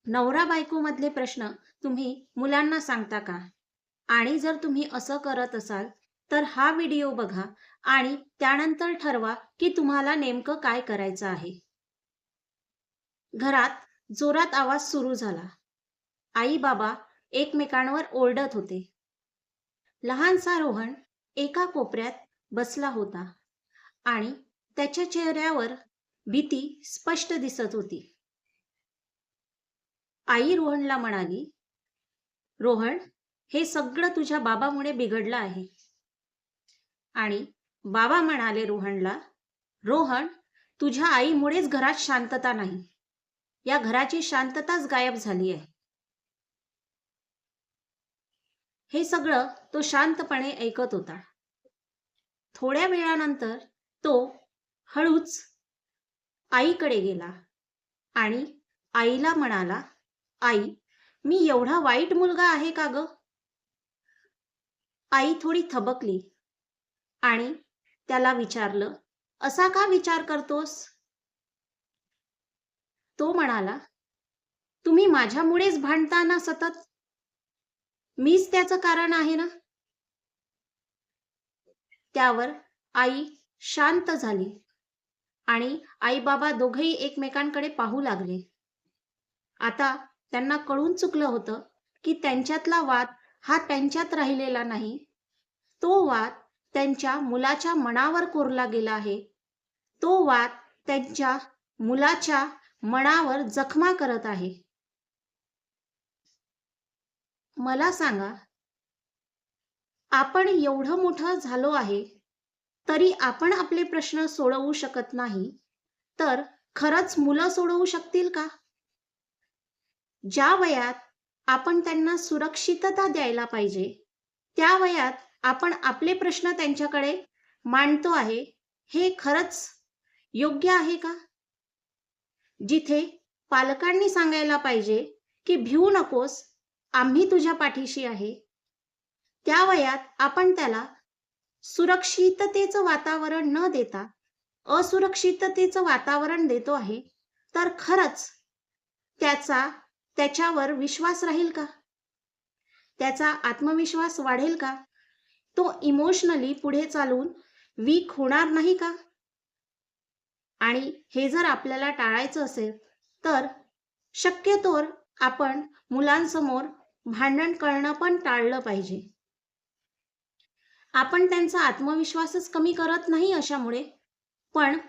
नवरा बायको मधले प्रश्न तुम्ही मुलांना सांगता का? आणि जर तुम्ही असं करत असाल, तर हा व्हिडिओ बघा आणि त्यानंतर ठरवा की तुम्हाला नेमकं काय करायचं आहे. घरात जोरात आवाज सुरू झाला. आई-बाबा एकमेकांवर ओरडत होते. लहानसा रोहन एका कोपऱ्यात बसला होता आणि त्याच्या चेहऱ्यावर भीती स्पष्ट दिसत होती. आई रोहनला म्हणाली, "रोहन, हे सगळं तुझ्या बाबामुळे बिघडलं आहे." आणि बाबा म्हणाले रोहनला, "रोहन, तुझ्या आईमुळेच घरात शांतता नाही. या घराची शांतताच गायब झाली आहे." हे सगळं तो शांतपणे ऐकत होता. थोड्या वेळानंतर तो हळूच आईकडे गेला आणि आईला म्हणाला, "आई, मी एवढा वाईट मुलगा आहे का गं?" आई थोडी थबकली आणि त्याला विचारलं, "असा का विचार करतोस?" तो म्हणाला, "तुम्ही माझ्यामुळेच भांडता ना सतत. मीच त्याचं कारण आहे ना." त्यावर आई शांत झाली आणि आई-बाबा दोघंही एकमेकांकडे पाहू लागले. आता त्यांना कळून चुकलं होतं, की त्यांच्यातला वाद हा त्यांच्यात राहिलेला नाही. तो वाद त्यांच्या मुलाच्या मनावर कोरला गेला आहे. तो वाद त्यांच्या मुलाच्या मनावर जखमा करत आहे. मला सांगा, आपण एवढं मोठं झालो आहे, तरी आपण आपले प्रश्न सोडवू शकत नाही, तर खरंच मुलं सोडवू शकतील का? ज्या वयात आपण त्यांना सुरक्षितता द्यायला पाहिजे, त्या वयात आपण आपले प्रश्न त्यांच्याकडे मांडतो आहे, हे खरंच योग्य आहे का? जिथे पालकांनी सांगायला पाहिजे, की "भिवू नकोस, आम्ही तुझ्या पाठीशी आहे." त्या वयात आपण त्याला सुरक्षिततेचं वातावरण न देता, असुरक्षिततेचं वातावरण देतो आहे, तर खरंच त्याचा त्याच्यावर विश्वास राहील का? त्याचा आत्मविश्वास वाढेल का? तो इमोशनली पुढे चालून वीक होणार नाही का? आणि हे जर आपल्याला टाळायचं असेल, तर शक्यतोवर आपण मुलांसमोर भांडण करणं पण टाळलं पाहिजे. आपण त्यांचा आत्मविश्वासच कमी करत नाही अशामुळे, पण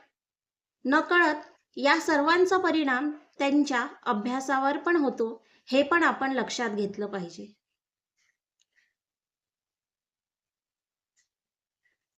नकळत या सर्वांचा परिणाम त्यांच्या अभ्यासावर पण होतो, हे पण आपण लक्षात घेतलं पाहिजे.